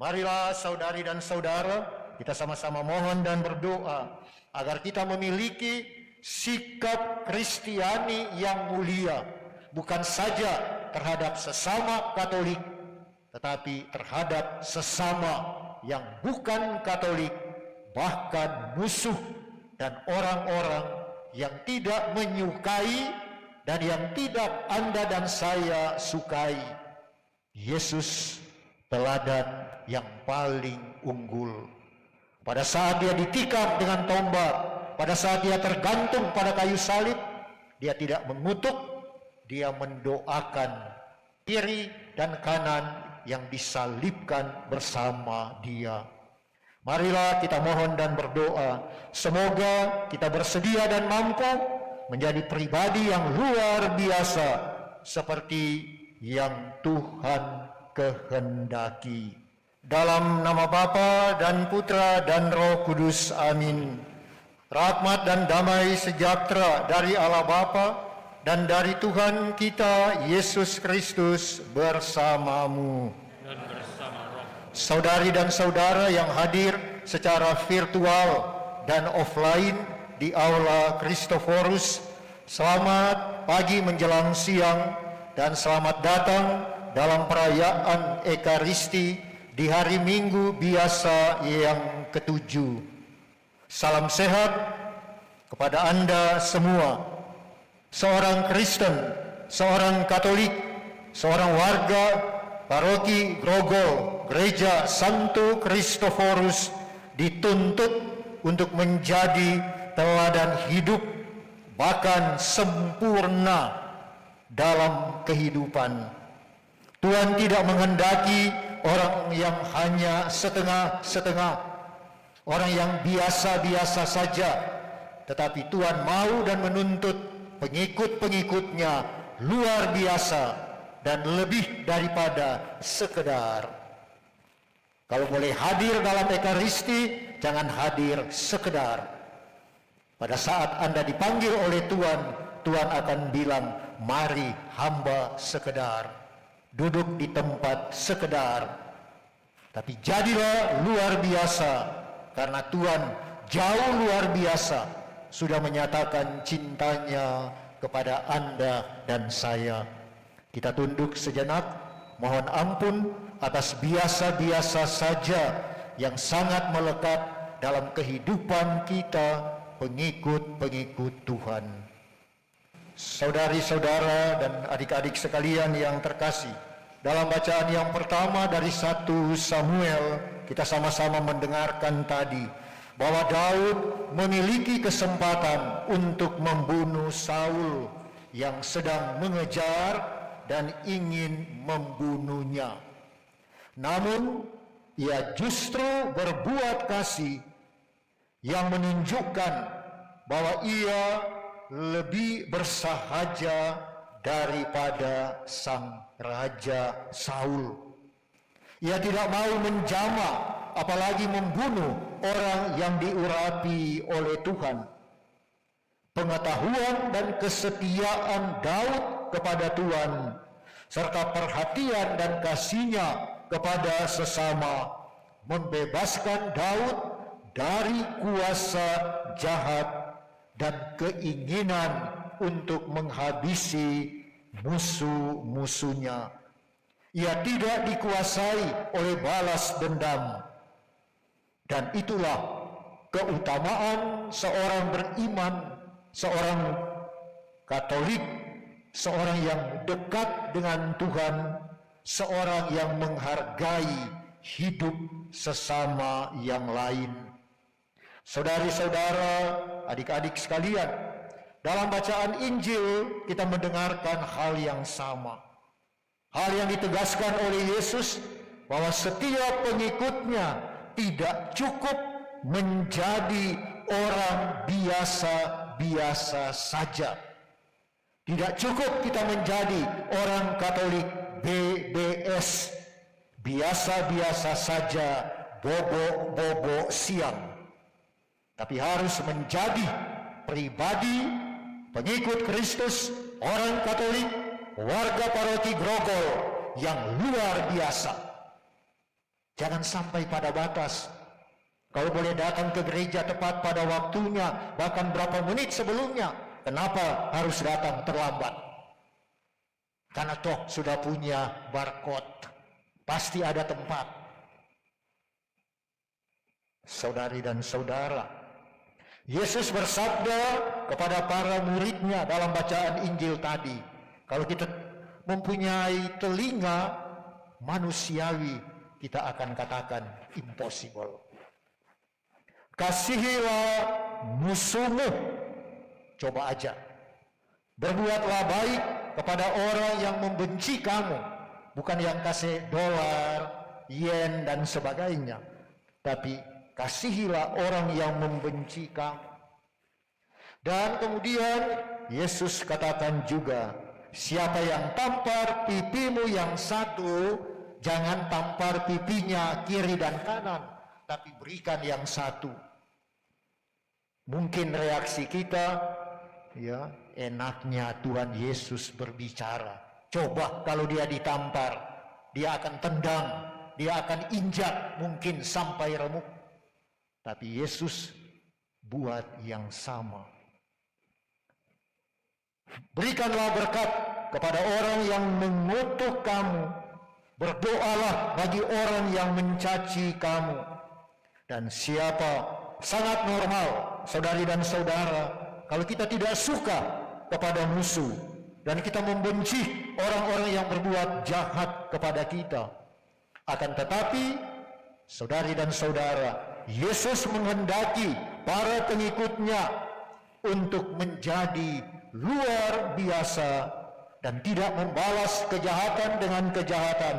Marilah saudari dan saudara, kita sama-sama mohon dan berdoa agar kita memiliki sikap Kristiani yang mulia, bukan saja terhadap sesama Katolik, tetapi terhadap sesama yang bukan Katolik, bahkan musuh dan orang-orang yang tidak menyukai dan yang tidak Anda dan saya sukai. Yesus teladan yang paling unggul. Pada saat dia ditikam dengan tombak, pada saat dia tergantung pada kayu salib, dia tidak mengutuk, dia mendoakan kiri dan kanan yang disalibkan bersama dia. Marilah kita mohon dan berdoa, semoga kita bersedia dan mampu menjadi pribadi yang luar biasa seperti yang Tuhan kehendaki. Dalam nama Bapa dan Putra dan Roh Kudus, amin. Rahmat dan damai sejahtera dari Allah Bapa dan dari Tuhan kita Yesus Kristus bersamamu. Dan bersama roh. Saudari dan saudara yang hadir secara virtual dan offline di Aula Christophorus, selamat pagi menjelang siang dan selamat datang dalam perayaan Ekaristi di hari Minggu biasa yang ke-7. Salam sehat kepada Anda semua. Seorang Kristen, seorang Katolik, seorang warga Paroki Grogol, Gereja Santo Christophorus dituntut untuk menjadi teladan hidup, bahkan sempurna dalam kehidupan. Tuhan tidak menghendaki orang yang hanya setengah-setengah, orang yang biasa-biasa saja, tetapi Tuhan mau dan menuntut pengikut-pengikutnya luar biasa dan lebih daripada sekedar. Kalau boleh hadir dalam Ekaristi, jangan hadir sekedar. Pada saat Anda dipanggil oleh Tuhan, Tuhan akan bilang, mari hamba sekedar. Duduk di tempat sekedar. Tapi jadilah luar biasa, karena Tuhan jauh luar biasa sudah menyatakan cintanya kepada Anda dan saya. Kita tunduk sejenak, mohon ampun atas biasa-biasa saja yang sangat melekat dalam kehidupan kita pengikut-pengikut Tuhan. Saudari-saudara dan adik-adik sekalian yang terkasih, dalam bacaan yang pertama dari 1 Samuel, kita sama-sama mendengarkan tadi bahwa Daud memiliki kesempatan untuk membunuh Saul yang sedang mengejar dan ingin membunuhnya. Namun, ia justru berbuat kasih yang menunjukkan bahwa ia lebih bersahaja daripada sang Raja Saul. Ia tidak mau menjamah, apalagi membunuh orang yang diurapi oleh Tuhan. Pengetahuan dan kesetiaan Daud kepada Tuhan, serta perhatian dan kasihnya kepada sesama, membebaskan Daud dari kuasa jahat dan keinginan untuk menghabisi musuh-musuhnya. Ia tidak dikuasai oleh balas dendam. Dan itulah keutamaan seorang beriman, seorang Katolik, seorang yang dekat dengan Tuhan, seorang yang menghargai hidup sesama yang lain. Saudari-saudara, adik-adik sekalian, dalam bacaan Injil kita mendengarkan hal yang sama. Hal yang ditegaskan oleh Yesus bahwa setiap pengikutnya tidak cukup menjadi orang biasa-biasa saja. Tidak cukup kita menjadi orang Katolik BBS, biasa-biasa saja, bobo-bobo siang. Tapi harus menjadi pribadi pengikut Kristus, orang Katolik, warga Paroki Grogol yang luar biasa. Jangan sampai pada batas. Kalau boleh datang ke gereja tepat pada waktunya, bahkan berapa menit sebelumnya, kenapa harus datang terlambat? Karena toh sudah punya barcode, pasti ada tempat. Saudari dan saudara, Yesus bersabda kepada para muridnya dalam bacaan Injil tadi, kalau kita mempunyai telinga manusiawi, kita akan katakan impossible. Kasihilah musuhmu. Coba aja. Berbuatlah baik kepada orang yang membenci kamu. Bukan yang kasih dolar, yen, dan sebagainya. Tapi kasihilah orang yang membenci kamu. Dan kemudian Yesus katakan juga, siapa yang tampar pipimu yang satu, jangan tampar pipinya kiri dan kanan, tapi berikan yang satu. Mungkin reaksi kita, ya enaknya Tuhan Yesus berbicara. Coba kalau dia ditampar, dia akan tendang, dia akan injak mungkin sampai remuk. Tapi Yesus buat yang sama. Berikanlah berkat kepada orang yang mengutuk kamu. Berdoalah bagi orang yang mencaci kamu. Dan siapa sangat normal, saudari dan saudara, kalau kita tidak suka kepada musuh dan kita membenci orang-orang yang berbuat jahat kepada kita. Akan tetapi, saudari dan saudara, Yesus menghendaki para pengikutnya untuk menjadi luar biasa dan tidak membalas kejahatan dengan kejahatan,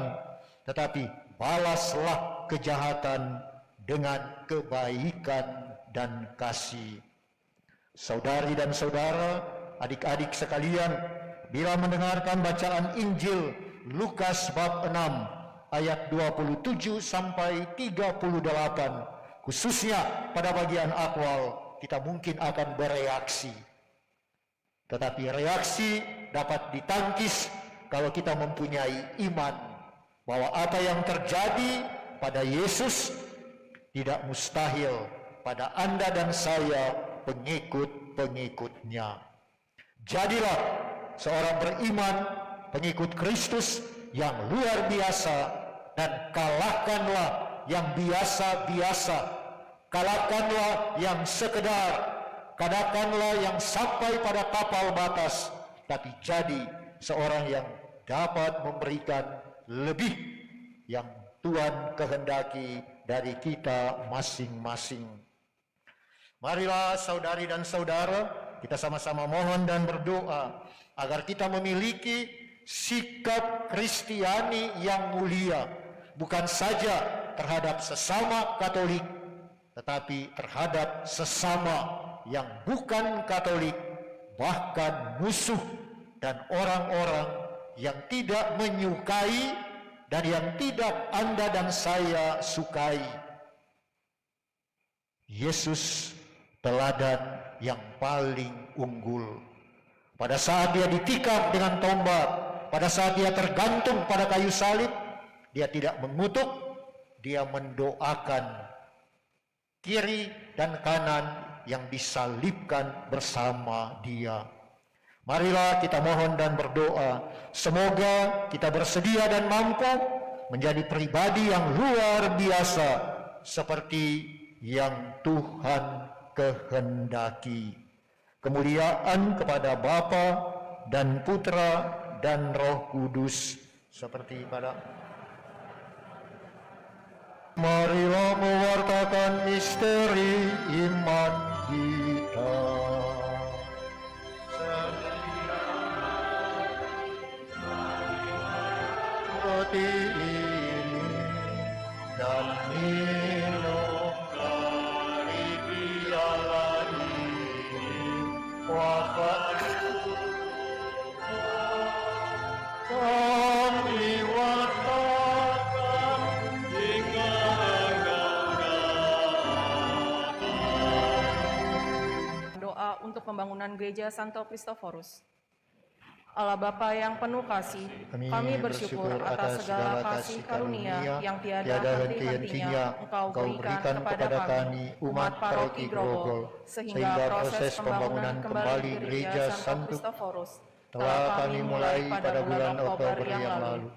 tetapi balaslah kejahatan dengan kebaikan dan kasih. Saudari dan saudara, adik-adik sekalian, bila mendengarkan bacaan Injil Lukas bab 6 ayat 27 sampai 38, khususnya pada bagian akwal, kita mungkin akan bereaksi. Tetapi reaksi dapat ditangkis kalau kita mempunyai iman bahwa apa yang terjadi pada Yesus tidak mustahil pada Anda dan saya, pengikut-pengikutnya. Jadilah seorang beriman, pengikut Kristus yang luar biasa, dan kalahkanlah yang biasa-biasa. Kalahkanlah yang sekedar, katakanlah yang sampai pada tapal batas, tapi jadi seorang yang dapat memberikan lebih yang Tuhan kehendaki dari kita masing-masing. Marilah saudari dan saudara, kita sama-sama mohon dan berdoa agar kita memiliki sikap Kristiani yang mulia, bukan saja terhadap sesama Katolik, tetapi terhadap sesama yang bukan Katolik, bahkan musuh dan orang-orang yang tidak menyukai dan yang tidak Anda dan saya sukai. Yesus teladan yang paling unggul. Pada saat dia ditikam dengan tombak, pada saat dia tergantung pada kayu salib, dia tidak mengutuk, dia mendoakan kiri dan kanan yang disalibkan bersama dia. Marilah kita mohon dan berdoa, semoga kita bersedia dan mampu menjadi pribadi yang luar biasa seperti yang Tuhan kehendaki. Kemuliaan kepada Bapa dan Putra dan Roh Kudus seperti pada. Marilah mewartakan misteri iman kita. Roti ini dan minum dari piala ini, wafat kami wartakan hingga Engkau datang. Doa untuk pembangunan gereja Santo Kristoforus. Allah Bapa yang penuh kasih, kami bersyukur atas segala kasih karunia yang tiada henti-hentinya Engkau berikan kepada kami, umat Paroki Grogol, sehingga proses pembangunan kembali Gereja Santo Kristoforus telah kami mulai pada bulan Oktober yang lalu.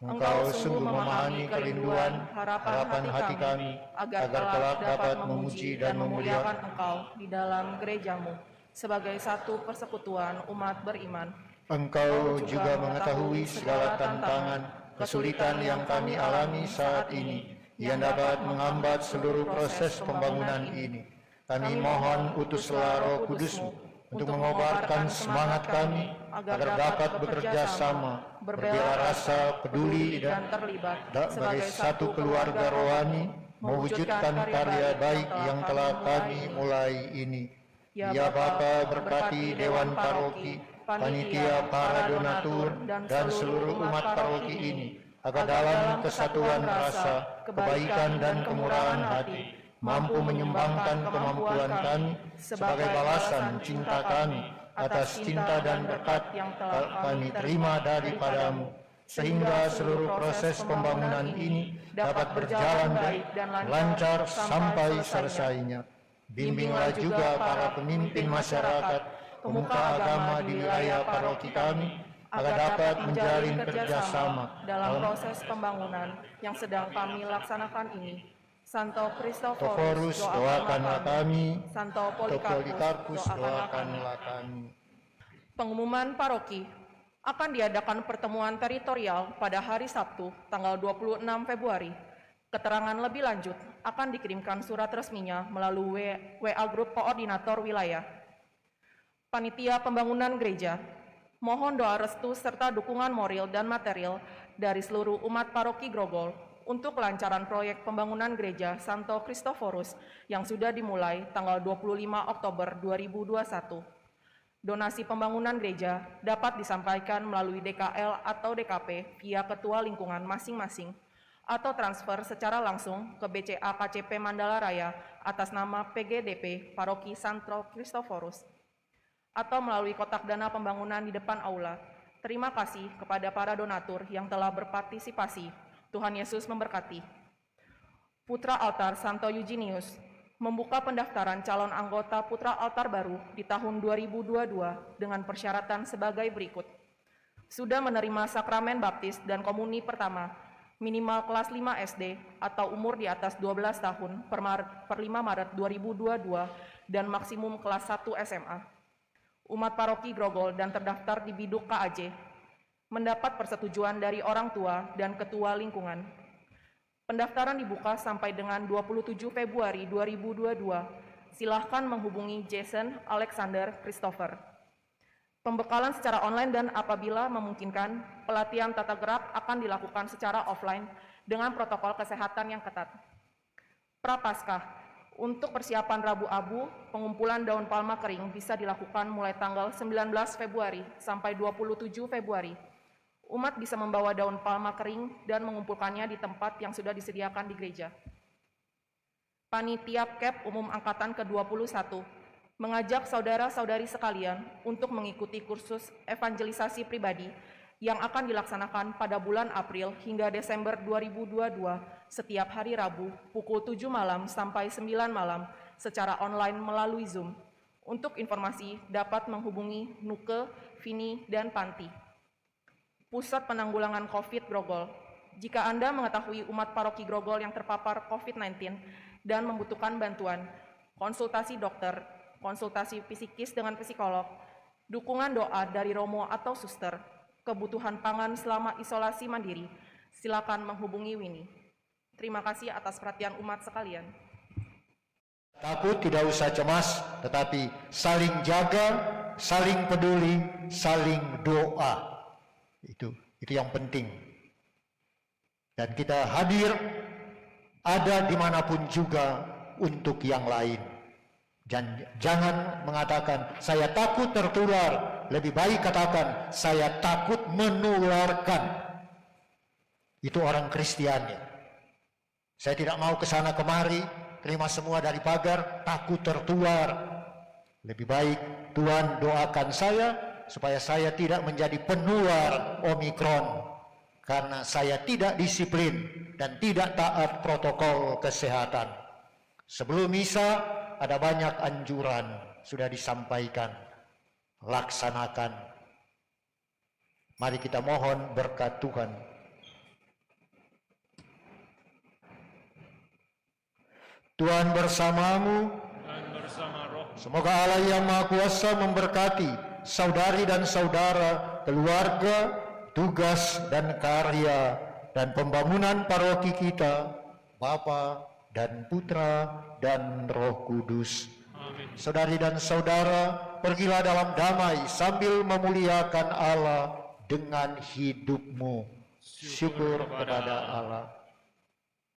Engkau sungguh memahami kerinduan, harapan hati kami, agar kelak dapat memuji dan memuliakan Engkau di dalam gerejamu sebagai satu persekutuan umat beriman. Engkau juga mengetahui segala tantangan, kesulitan yang kami alami saat ini, yang dapat menghambat seluruh proses pembangunan ini. Kami mohon utuslah Roh Kudus-Mu untuk mengobarkan semangat kami, agar dapat bekerja sama, berbela rasa, peduli, dan terlibat sebagai satu keluarga rohani, mewujudkan karya baik yang telah kami mulai ini. Ya Bapa, berkati Dewan Paroki, panitia, para donatur, dan seluruh umat paroki ini, agar dalam kesatuan rasa, kebaikan dan kemurahan hati, mampu menyumbangkan kemampuan kami sebagai balasan cinta kami atas cinta dan berkat yang telah kami terima daripadamu, sehingga seluruh proses pembangunan ini dapat berjalan baik dan lancar sampai selesainya. Bimbinglah juga para pemimpin masyarakat, pemuka agama di wilayah paroki kami, agar dapat menjalin kerjasama dalam proses pembangunan yang sedang kami laksanakan ini. Santo Kristoforus, doakanlah kami. Santo Polikarpus, doakanlah kami. Pengumuman paroki akan diadakan pertemuan teritorial pada hari Sabtu, tanggal 26 Februari. Keterangan lebih lanjut akan dikirimkan surat resminya melalui WA Grup Koordinator Wilayah. Panitia Pembangunan Gereja, mohon doa restu serta dukungan moral dan material dari seluruh umat paroki Grogol untuk kelancaran proyek pembangunan Gereja Santo Kristoforus yang sudah dimulai tanggal 25 Oktober 2021. Donasi pembangunan gereja dapat disampaikan melalui DKL atau DKP via ketua lingkungan masing-masing, atau transfer secara langsung ke BCA KCP Mandala Raya atas nama PGDP Paroki Santo Kristoforus, atau melalui kotak dana pembangunan di depan aula. Terima kasih kepada para donatur yang telah berpartisipasi. Tuhan Yesus memberkati. Putra Altar Santo Eugenius membuka pendaftaran calon anggota Putra Altar baru di tahun 2022 dengan persyaratan sebagai berikut. Sudah menerima sakramen baptis dan komuni pertama, minimal kelas 5 SD atau umur di atas 12 tahun per 5 Maret 2022 dan maksimum kelas 1 SMA. Umat paroki Grogol dan terdaftar di Biduk KAJ mendapat persetujuan dari orang tua dan ketua lingkungan. Pendaftaran dibuka sampai dengan 27 Februari 2022. Silahkan menghubungi Jason Alexander Christopher. Pembekalan secara online dan apabila memungkinkan, pelatihan tata gerak akan dilakukan secara offline dengan protokol kesehatan yang ketat. Prapaskah, untuk persiapan Rabu Abu, pengumpulan daun palma kering bisa dilakukan mulai tanggal 19 Februari sampai 27 Februari. Umat bisa membawa daun palma kering dan mengumpulkannya di tempat yang sudah disediakan di gereja. Panitia KEP Umum Angkatan ke-21 mengajak saudara-saudari sekalian untuk mengikuti kursus evangelisasi pribadi yang akan dilaksanakan pada bulan April hingga Desember 2022 setiap hari Rabu pukul 7 malam sampai 9 malam secara online melalui Zoom. Untuk informasi dapat menghubungi Nuke, Vini, dan Panti. Pusat Penanggulangan COVID Grogol. Jika Anda mengetahui umat paroki Grogol yang terpapar COVID-19 dan membutuhkan bantuan, konsultasi dokter, konsultasi psikis dengan psikolog, dukungan doa dari romo atau suster, kebutuhan pangan selama isolasi mandiri, silakan menghubungi Winnie. Terima kasih atas perhatian umat sekalian. Takut tidak usah cemas, tetapi saling jaga, saling peduli, saling doa. Itu yang penting. Dan kita hadir ada dimanapun juga untuk yang lain. Dan jangan mengatakan saya takut tertular, lebih baik katakan saya takut menularkan. Itu orang Kristiani. Saya tidak mau ke sana kemari, terima semua dari pagar, takut tertular. Lebih baik Tuhan doakan saya supaya saya tidak menjadi penular Omikron karena saya tidak disiplin dan tidak taat protokol kesehatan. Sebelum misa ada banyak anjuran sudah disampaikan. Laksanakan. Mari kita mohon berkat Tuhan. Tuhan bersamamu. Dan bersama roh. Semoga Allah yang Maha Kuasa memberkati saudari dan saudara, keluarga, tugas dan karya, dan pembangunan paroki kita, Bapa dan Putra dan Roh Kudus. Amin. Saudari dan saudara, pergilah dalam damai sambil memuliakan Allah dengan hidupmu. Syukur kepada Allah.